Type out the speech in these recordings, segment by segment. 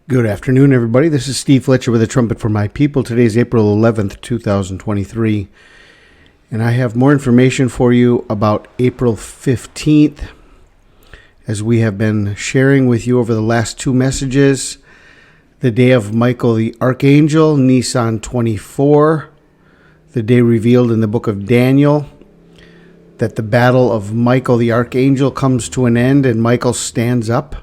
Good afternoon, everybody. This is Steve Fletcher with a trumpet for my people. Today is April 11th, 2023, and I have more information for you about April 15th, as we have been sharing with you over the last two messages. The day of Michael the Archangel, Nisan 24, the day revealed in the book of Daniel, that the battle of Michael the Archangel comes to an end and Michael stands up,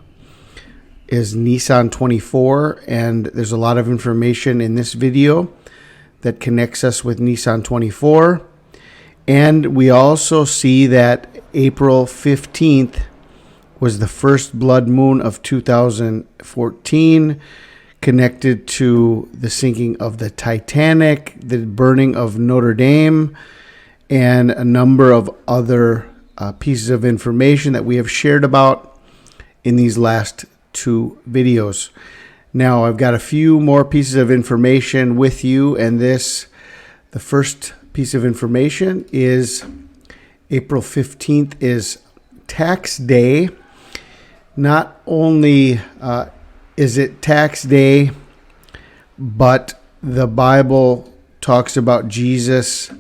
is Nisan 24, and there's a lot of information in this video that connects us with Nisan 24. And we also see that April 15th was the first blood moon of 2014, connected to the sinking of the Titanic, the burning of Notre Dame, and a number of other pieces of information that we have shared about in these last two videos. Now I've got a few more pieces of information with you, and the first piece of information is April 15th is tax day. Not only is it tax day, but the Bible talks about Jesus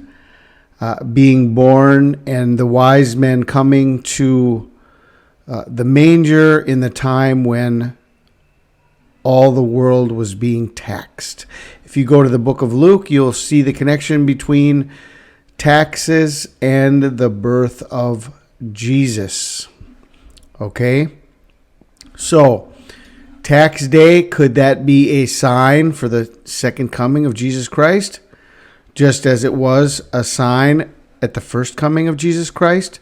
being born and the wise men coming to the manger in the time when all the world was being taxed. If you go to the book of Luke, you'll see the connection between taxes and the birth of Jesus. Okay? So, tax day, could that be a sign for the second coming of Jesus Christ? Just as it was a sign at the first coming of Jesus Christ?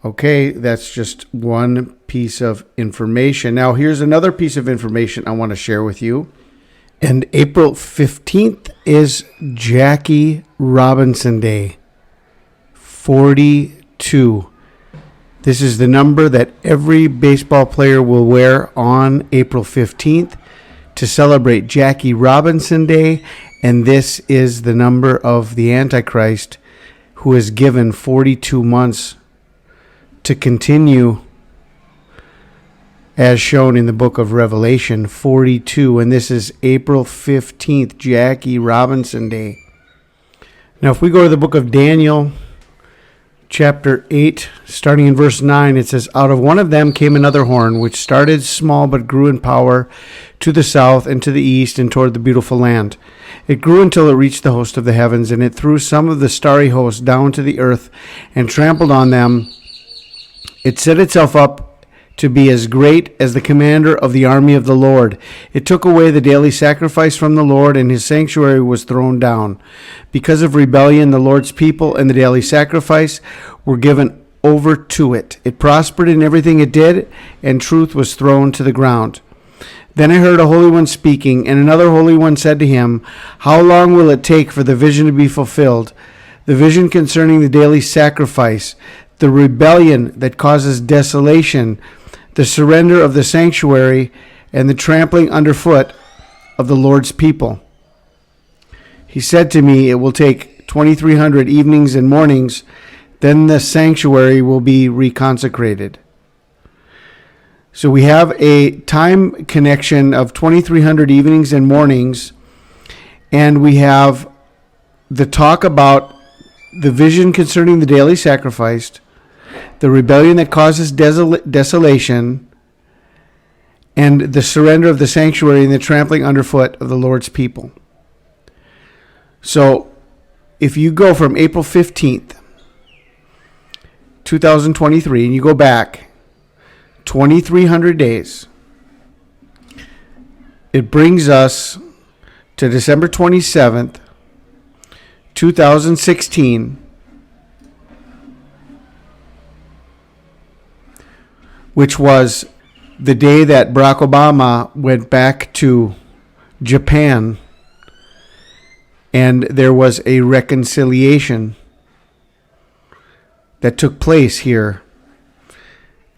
Okay, that's just one piece of information. Now, here's another piece of information I want to share with you. And April 15th is Jackie Robinson Day, 42. This is the number that every baseball player will wear on April 15th to celebrate Jackie Robinson Day. And this is the number of the Antichrist, who is given 42 months to continue, as shown in the book of Revelation 42. And this is April 15th, Jackie Robinson Day. Now, if we go to the book of Daniel, chapter 8, starting in verse 9, it says, "Out of one of them came another horn, which started small but grew in power to the south and to the east and toward the beautiful land. It grew until it reached the host of the heavens, and it threw some of the starry host down to the earth and trampled on them. It set itself up to be as great as the commander of the army of the Lord. It took away the daily sacrifice from the Lord, and his sanctuary was thrown down. Because of rebellion, the Lord's people and the daily sacrifice were given over to it. It prospered in everything it did, and truth was thrown to the ground. Then I heard a holy one speaking, and another holy one said to him, 'How long will it take for the vision to be fulfilled? The vision concerning the daily sacrifice, the rebellion that causes desolation, the surrender of the sanctuary, and the trampling underfoot of the Lord's people.' He said to me, 'It will take 2,300 evenings and mornings, then the sanctuary will be reconsecrated.'" So we have a time connection of 2,300 evenings and mornings, and we have the talk about the vision concerning the daily sacrifice, the rebellion that causes desolation, and the surrender of the sanctuary and the trampling underfoot of the Lord's people. So if you go from April 15th, 2023, and you go back 2,300 days, it brings us to December 27th, 2016, which was the day that Barack Obama went back to Japan, and there was a reconciliation that took place here.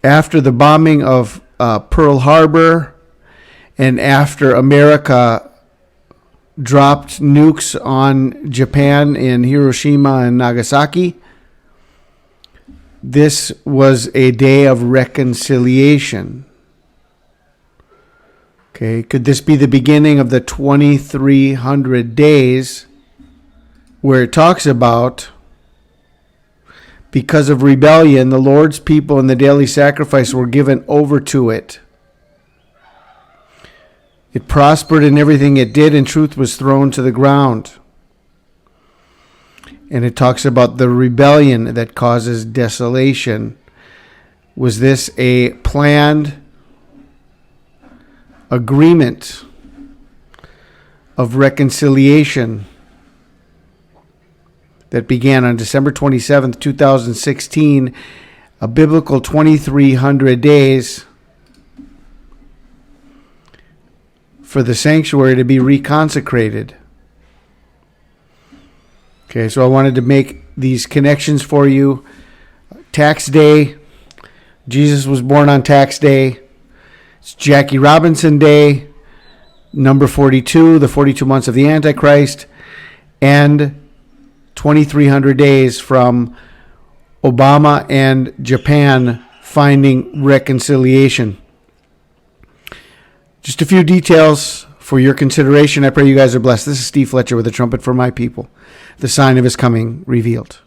After the bombing of Pearl Harbor, and after America dropped nukes on Japan in Hiroshima and Nagasaki, this was a day of reconciliation. Okay, could this be the beginning of the 2300 days where it talks about, because of rebellion, the Lord's people and the daily sacrifice were given over to it. It prospered in everything it did, and truth was thrown to the ground. And it talks about the rebellion that causes desolation. Was this a planned agreement of reconciliation that began on December 27th, 2016, a biblical 2300 days for the sanctuary to be reconsecrated? Okay, so I wanted to make these connections for you. Tax Day. Jesus was born on Tax Day. It's Jackie Robinson Day. Number 42, the 42 months of the Antichrist. And 2300 days from Obama and Japan finding reconciliation. Just a few details for your consideration. I pray you guys are blessed. This is Steve Fletcher with the Trumpet for My People, the sign of His coming revealed.